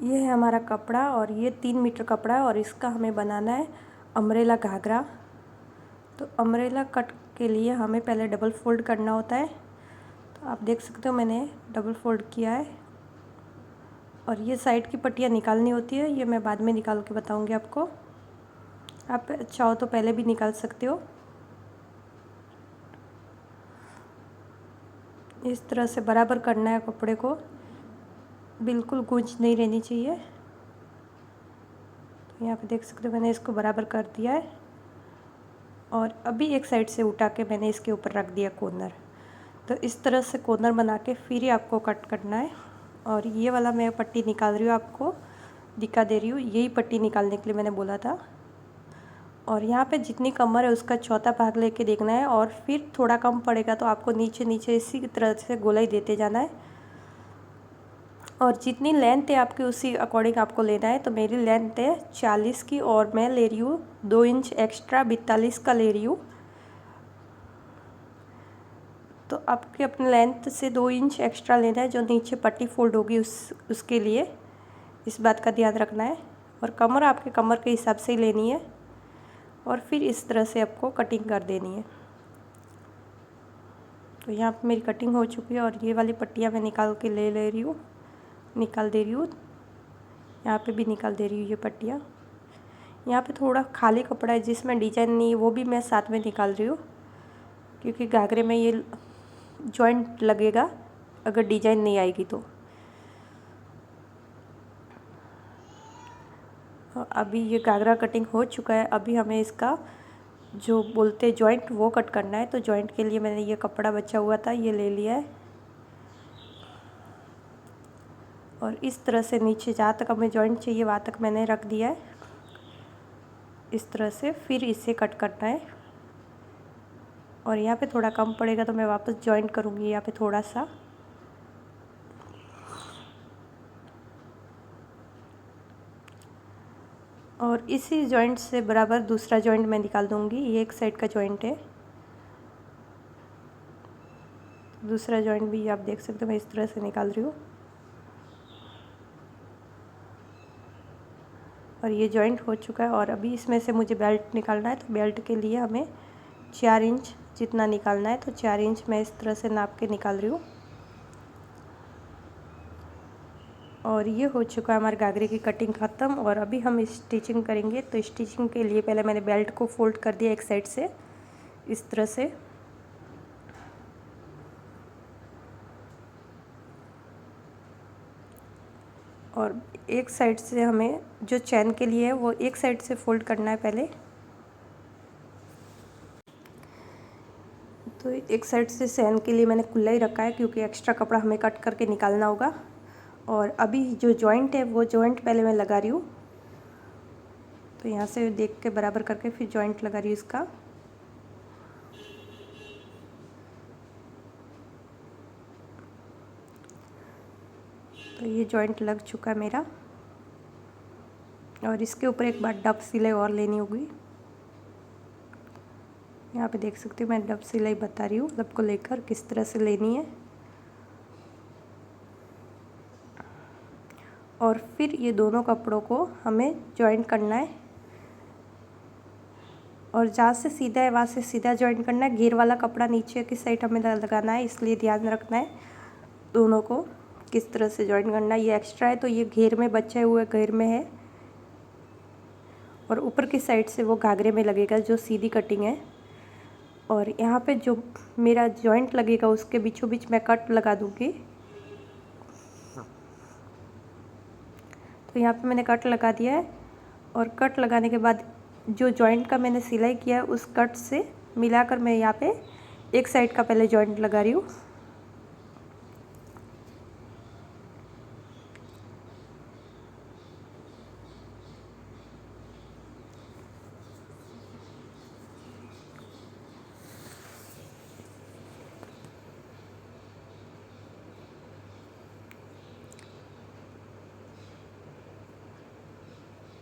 ये है हमारा कपड़ा और ये 3 मीटर कपड़ा है और इसका हमें बनाना है अम्ब्रेला घाघरा। तो अम्ब्रेला कट के लिए हमें पहले डबल फोल्ड करना होता है। तो आप देख सकते हो मैंने डबल फोल्ड किया है और ये साइड की पट्टियाँ निकालनी होती है, ये मैं बाद में निकाल के बताऊंगी आपको। आप चाहो तो पहले भी निकाल सकते हो। इस तरह से बराबर करना है कपड़े को, बिल्कुल गूंज नहीं रहनी चाहिए। तो यहाँ पे देख सकते हो मैंने इसको बराबर कर दिया है और अभी एक साइड से उठा के मैंने इसके ऊपर रख दिया कॉर्नर। तो इस तरह से कॉर्नर बना के फिर ही आपको कट करना है। और ये वाला मैं पट्टी निकाल रही हूँ, आपको दिखा दे रही हूँ, यही पट्टी निकालने के लिए मैंने बोला था। और यहाँ पे जितनी कमर है उसका चौथा भाग लेके देखना है और फिर थोड़ा कम पड़ेगा तो आपको नीचे नीचे इसी तरह से गोलाई देते जाना है। और जितनी लेंथ है आपकी उसी अकॉर्डिंग आपको लेना है। तो मेरी लेंथ है 40 की और मैं ले रही हूँ 2 इंच एक्स्ट्रा 42 का ले रही हूँ। तो आपके अपने लेंथ से 2 इंच एक्स्ट्रा लेना है, जो नीचे पट्टी फोल्ड होगी उसके लिए इस बात का ध्यान रखना है। और कमर आपके कमर के हिसाब से ही लेनी है और फिर इस तरह से आपको कटिंग कर देनी है। तो यहाँ पे मेरी कटिंग हो चुकी है और ये वाली पट्टियाँ मैं निकाल के ले रही हूँ, निकाल दे रही हूँ। यहाँ पे भी निकाल दे रही हूँ ये पट्टियाँ। यहाँ पे थोड़ा खाली कपड़ा है जिसमें डिजाइन नहीं है, वो भी मैं साथ में निकाल रही हूँ, क्योंकि घाघरे में ये जॉइंट लगेगा अगर डिजाइन नहीं आएगी तो। अभी ये घाघरा कटिंग हो चुका है। अभी हमें इसका जो बोलते हैं जॉइंट वो कट करना है। तो जॉइंट के लिए मैंने ये कपड़ा बचा हुआ था ये ले लिया है और इस तरह से नीचे जहाँ तक हमें जॉइंट चाहिए वहाँ तक मैंने रख दिया है। इस तरह से फिर इसे कट करना है और यहाँ पे थोड़ा कम पड़ेगा तो मैं वापस जॉइंट करूँगी यहाँ पे थोड़ा सा। और इसी जॉइंट से बराबर दूसरा जॉइंट मैं निकाल दूँगी। ये एक साइड का जॉइंट है, दूसरा जॉइंट भी आप देख सकते हो मैं इस तरह से निकाल रही हूँ। और ये जॉइंट हो चुका है और अभी इसमें से मुझे बेल्ट निकालना है। तो बेल्ट के लिए हमें 4 इंच जितना निकालना है। तो 4 इंच मैं इस तरह से नाप के निकाल रही हूँ। और ये हो चुका है हमारे घाघरे की कटिंग ख़त्म। और अभी हम स्टिचिंग करेंगे। तो स्टिचिंग के लिए पहले मैंने बेल्ट को फोल्ड कर दिया एक साइड से इस तरह से। और एक साइड से हमें जो चैन के लिए है वो एक साइड से फोल्ड करना है पहले। तो एक साइड से चैन के लिए मैंने खुला ही रखा है क्योंकि एक्स्ट्रा कपड़ा हमें कट करके निकालना होगा। और अभी जो जॉइंट है वो जॉइंट पहले मैं लगा रही हूँ। तो यहाँ से देख के बराबर करके फिर जॉइंट लगा रही हूँ इसका। तो ये जॉइंट लग चुका है मेरा और इसके ऊपर एक बार डब सिलाई और लेनी होगी। यहाँ पे देख सकते हो मैं डब सिलाई बता रही हूँ डब को लेकर किस तरह से लेनी है। और फिर ये दोनों कपड़ों को हमें जॉइंट करना है और जहाँ से सीधा है वहाँ से सीधा जॉइंट करना है। घेर वाला कपड़ा नीचे की साइड हमें लगाना है, इसलिए ध्यान रखना है दोनों को किस तरह से जॉइंट करना है। ये एक्स्ट्रा है तो ये घेर में बचे हुए घेर में है और ऊपर की साइड से वो घाघरे में लगेगा जो सीधी कटिंग है। और यहाँ पे जो मेरा जॉइंट लगेगा उसके बीचों बीच मैं कट लगा दूँगी। तो यहाँ पे मैंने कट लगा दिया है और कट लगाने के बाद जो जॉइंट का मैंने सिलाई किया है उस कट से मिलाकर मैं यहाँ पे एक साइड का पहले जॉइंट लगा रही हूँ।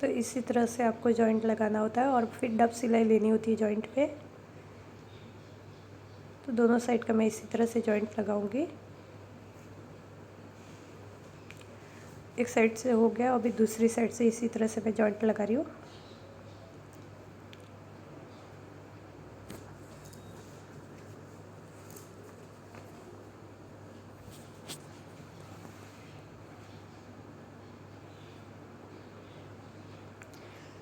तो इसी तरह से आपको जॉइंट लगाना होता है और फिर डब सिलाई लेनी होती है जॉइंट पे। तो दोनों साइड का मैं इसी तरह से जॉइंट लगाऊंगी। एक साइड से हो गया, अभी दूसरी साइड से इसी तरह से मैं जॉइंट लगा रही हूँ।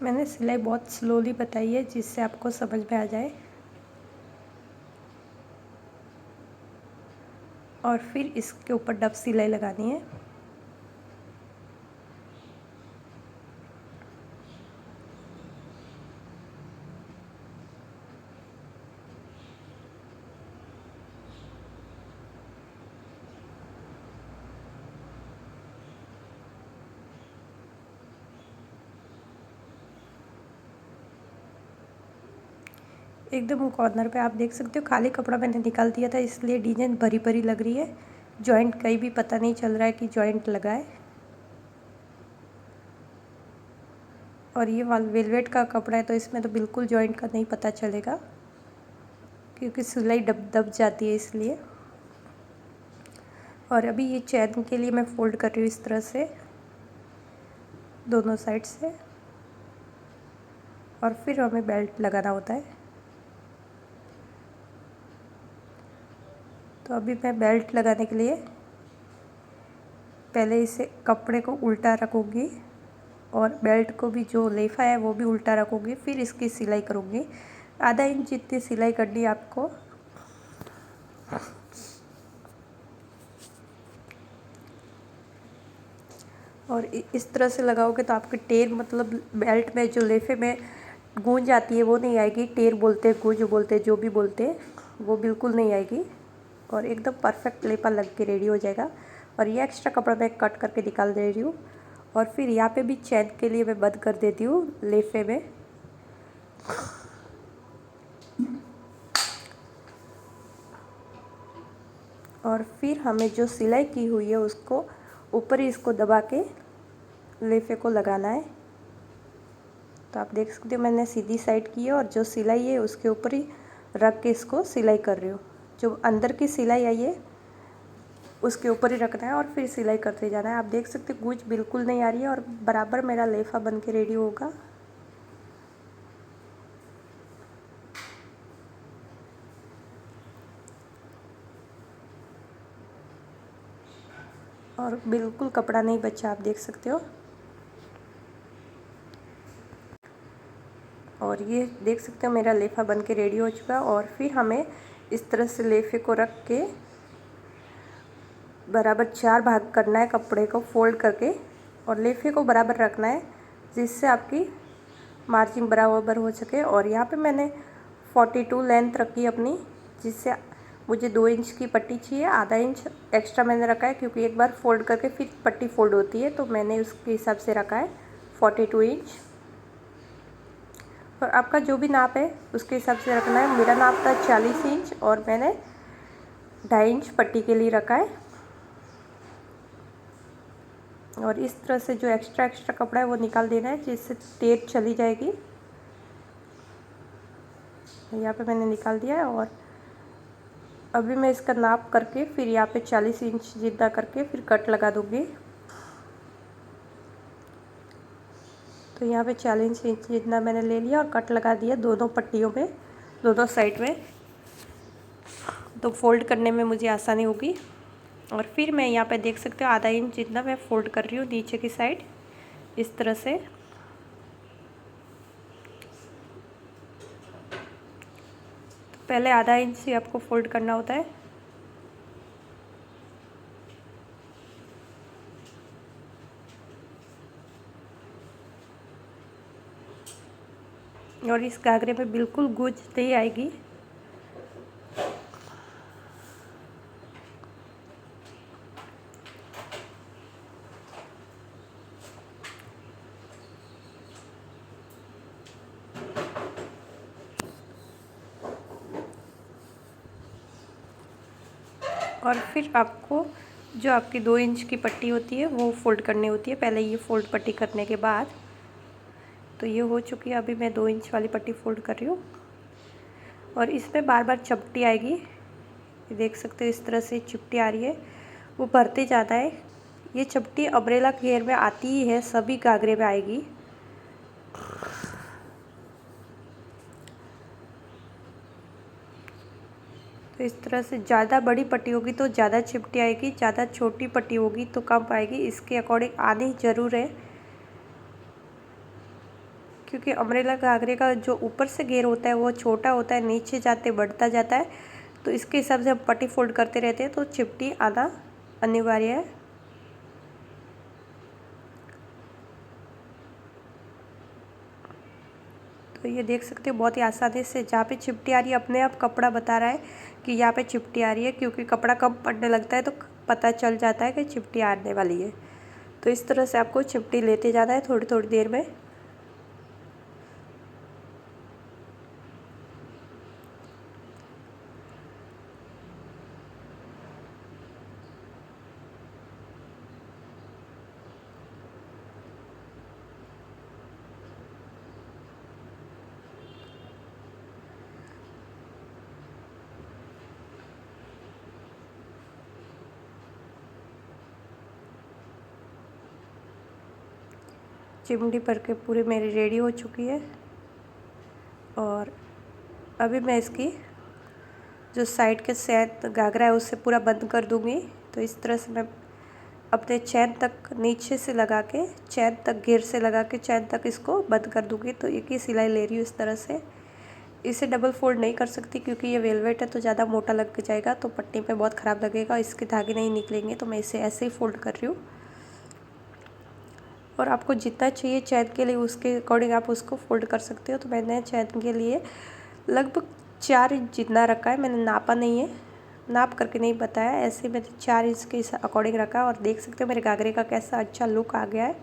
मैंने सिलाई बहुत स्लोली बताई है जिससे आपको समझ में आ जाए। और फिर इसके ऊपर डब सिलाई लगानी है। एकदम कॉर्नर पे आप देख सकते हो खाली कपड़ा मैंने निकाल दिया था, इसलिए डिजाइन भरी भरी लग रही है। जॉइंट कहीं भी पता नहीं चल रहा है कि जॉइंट लगा है। और ये वेलवेट का कपड़ा है तो इसमें तो बिल्कुल जॉइंट का नहीं पता चलेगा, क्योंकि सिलाई दब दब जाती है इसलिए। और अभी ये चैन के लिए मैं फोल्ड कर रही हूँ इस तरह से दोनों साइड से, और फिर हमें बेल्ट लगाना होता है। तो अभी मैं बेल्ट लगाने के लिए पहले इसे कपड़े को उल्टा रखूँगी और बेल्ट को भी जो लेफा है वो भी उल्टा रखूँगी, फिर इसकी सिलाई करूँगी। आधा इंच जितनी सिलाई करनी है आपको। और इस तरह से लगाओगे तो आपके टेर मतलब बेल्ट में जो लेफे में गूंज आती है वो नहीं आएगी। टेर बोलते हैं, गूंज बोलते हैं, जो भी बोलते हैं, वो बिल्कुल नहीं आएगी और एकदम परफेक्ट लेपा लग के रेडी हो जाएगा। और ये एक्स्ट्रा कपड़ा मैं कट करके निकाल दे रही हूँ। और फिर यहाँ पे भी चैन के लिए मैं बंद कर देती हूँ लेफे में। और फिर हमें जो सिलाई की हुई है उसको ऊपर ही इसको दबा के लेफे को लगाना है। तो आप देख सकते हो मैंने सीधी साइड की है और जो सिलाई है उसके ऊपर ही रख के इसको सिलाई कर रही हूँ। जो अंदर की सिलाई आई है उसके ऊपर ही रखना है और फिर सिलाई करते जाना है। आप देख सकते हो गूंज बिल्कुल नहीं आ रही है और बराबर मेरा लेफा बन के रेडी होगा। और बिल्कुल कपड़ा नहीं बचा, आप देख सकते हो। और ये देख सकते हो मेरा लेफा बन के रेडी हो चुका है। और फिर हमें इस तरह से लेफे को रख के बराबर 4 भाग करना है कपड़े को फोल्ड करके, और लेफे को बराबर रखना है जिससे आपकी मार्जिंग बराबर हो सके। और यहाँ पे मैंने 42 लेंथ रखी है अपनी, जिससे मुझे 2 इंच की पट्टी चाहिए। आधा इंच एक्स्ट्रा मैंने रखा है क्योंकि एक बार फोल्ड करके फिर पट्टी फोल्ड होती है, तो मैंने उसके हिसाब से रखा है 42 इंच। और आपका जो भी नाप है उसके हिसाब से रखना है। मेरा नाप था 40 इंच और मैंने 2.5 इंच पट्टी के लिए रखा है। और इस तरह से जो एक्स्ट्रा कपड़ा है वो निकाल देना है जिससे टेप चली जाएगी। यहाँ पे मैंने निकाल दिया है। और अभी मैं इसका नाप करके फिर यहाँ पे 40 इंच जितना करके फिर कट लगा दूँगी। तो यहाँ पे 40 इंच जितना मैंने ले लिया और कट लगा दिया दोनों पट्टियों में, दोनों साइड में, तो फोल्ड करने में मुझे आसानी होगी। और फिर मैं यहाँ पे देख सकते हो आधा इंच जितना मैं फोल्ड कर रही हूँ नीचे की साइड इस तरह से। तो पहले आधा इंच ही आपको फोल्ड करना होता है। और इस घाघरे में बिल्कुल गूंज नहीं आएगी। और फिर आपको जो आपकी 2 इंच की पट्टी होती है वो फोल्ड करनी होती है पहले। ये फोल्ड पट्टी करने के बाद तो ये हो चुकी है। अभी मैं 2 इंच वाली पट्टी फोल्ड कर रही हूँ और इसमें बार बार चपटी आएगी। ये देख सकते हो इस तरह से चिपटी आ रही है, वो भरते जाता है। ये चिपटी अम्ब्रेला घेर में आती ही है, सभी घाघरे में आएगी। तो इस तरह से ज़्यादा बड़ी पट्टी होगी तो ज़्यादा चिपटी आएगी, ज़्यादा छोटी पट्टी होगी तो कम आएगी। इसके अकॉर्डिंग आनी ज़रूर है, क्योंकि अम्ब्रेला घाघरे का जो ऊपर से घेर होता है वो छोटा होता है, नीचे जाते बढ़ता जाता है। तो इसके हिसाब से हम पट्टी फोल्ड करते रहते हैं तो चिपटी आना अनिवार्य है। तो ये देख सकते हो बहुत ही आसानी से, जहाँ पे चिपटी आ रही है अपने आप कपड़ा बता रहा है कि यहाँ पे चिपटी आ रही है, क्योंकि कपड़ा कम पड़ने लगता है तो पता चल जाता है कि चिपटी आने वाली है। तो इस तरह से आपको चिपटी लेते जाना है थोड़ी थोड़ी देर में। चिमटी भर के पूरी मेरी रेडी हो चुकी है और अभी मैं इसकी जो साइड के चैन घाघरा है उससे पूरा बंद कर दूंगी। तो इस तरह से मैं अपने चैन तक नीचे से लगा के, चैन तक घेर से लगा के चैन तक इसको बंद कर दूंगी। तो एक ही सिलाई ले रही हूँ इस तरह से। इसे डबल फोल्ड नहीं कर सकती क्योंकि ये वेलवेट है तो ज़्यादा मोटा लग जाएगा, तो पट्टी पे बहुत ख़राब लगेगा, इसके धागे नहीं निकलेंगे। तो मैं इसे ऐसे ही फोल्ड कर रही हूँ और आपको जितना चाहिए चैन के लिए उसके अकॉर्डिंग आप उसको फोल्ड कर सकते हो। तो मैंने चैन के लिए लगभग 4 इंच जितना रखा है, मैंने नापा नहीं है, नाप करके नहीं बताया, ऐसे मैंने 4 इंच के अकॉर्डिंग रखा। और देख सकते हो मेरे घाघरे का कैसा अच्छा लुक आ गया है।